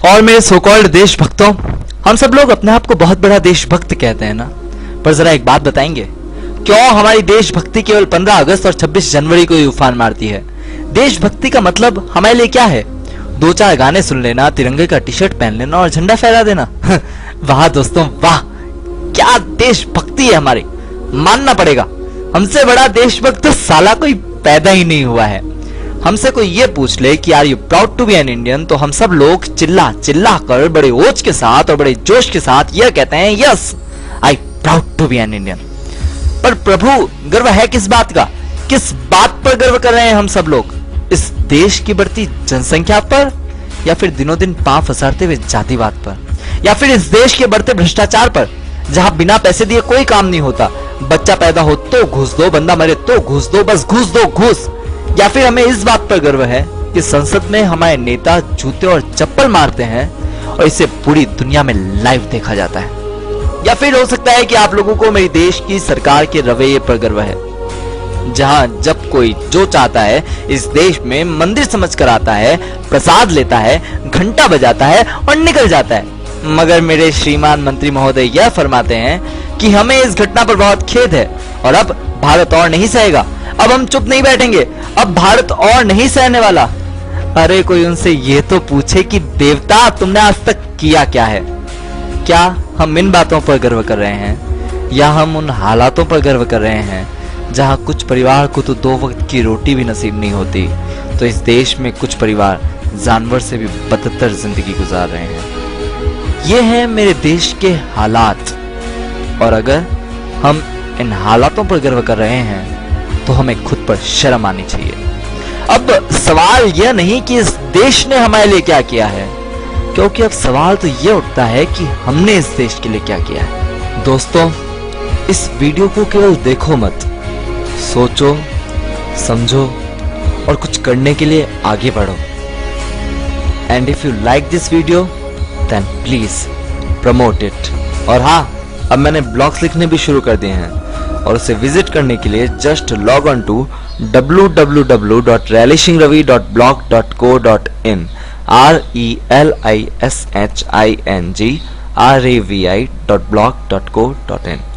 और मेरे so called देशभक्तों, हम सब लोग अपने आप को बहुत बड़ा देशभक्त कहते हैं ना, पर जरा एक बात बताएंगे, क्यों हमारी देशभक्ति केवल 15 अगस्त और 26 जनवरी को ही उफान मारती है? देशभक्ति का मतलब हमारे लिए क्या है? 2-4 गाने सुन लेना, तिरंगे का टी शर्ट पहन लेना और झंडा फहरा देना? वाह दोस्तों वाह, क्या देशभक्ति है हमारी, मानना पड़ेगा। हमसे बड़ा देशभक्त तो साला कोई पैदा ही नहीं हुआ है। हमसे कोई ये पूछ ले कि are you proud to be an Indian, तो हम सब लोग चिल्ला चिल्ला कर बड़े ओज के साथ और बड़े जोश के साथ यह कहते हैं, yes I proud to be an Indian. पर प्रभु, गर्व है किस बात का? किस बात पर गर्व कर रहे हैं हम सब लोग? इस देश की बढ़ती जनसंख्या पर, या फिर दिनों दिन पांव फसारते हुए जातिवाद पर, या फिर इस देश के बढ़ते भ्रष्टाचार पर, जहां बिना पैसे दिए कोई काम नहीं होता? बच्चा पैदा हो तो घूस दो, बंदा मरे तो घूस दो, बस घूस दो घूस। या फिर हमें इस बात पर गर्व है कि संसद में हमारे नेता जूते और चप्पल मारते हैं और इसे पूरी दुनिया में लाइव देखा जाता है? या फिर हो सकता है कि आप लोगों को मेरी देश की सरकार के रवैये पर गर्व है, जहां जब कोई जो चाहता है इस देश में मंदिर समझकर आता है, प्रसाद लेता है, घंटा बजाता है और निकल जाता है। मगर मेरे श्रीमान मंत्री महोदय यह फरमाते हैं कि हमें इस घटना पर बहुत खेद है और अब भारत और नहीं सहेगा, अब हम चुप नहीं बैठेंगे, अब भारत और नहीं सहने वाला। अरे कोई उनसे ये तो पूछे कि देवता तुमने आज तक किया क्या है? क्या हम इन बातों पर गर्व कर रहे हैं, या हम उन हालातों पर गर्व कर रहे हैं जहां कुछ परिवार को तो 2 वक्त की रोटी भी नसीब नहीं होती, तो इस देश में कुछ परिवार जानवर से भी बदतर जिंदगी गुजार रहे हैं। ये है मेरे देश के हालात, और अगर हम इन हालातों पर गर्व कर रहे हैं तो हमें खुद पर शर्म आनी चाहिए। अब सवाल यह नहीं कि इस देश ने हमारे लिए क्या किया है, क्योंकि अब सवाल तो यह उठता है कि हमने इस देश के लिए क्या किया है। दोस्तों, इस वीडियो को केवल देखो मत, सोचो, समझो और कुछ करने के लिए आगे बढ़ो। And if you like this video then please promote it. और हाँ, अब मैंने ब्लॉग्स लिखने भी शुरू कर दिए हैं, और उसे विजिट करने के लिए just log on to www.relishingravi.blog.co.in relishingravI.blog.co.in।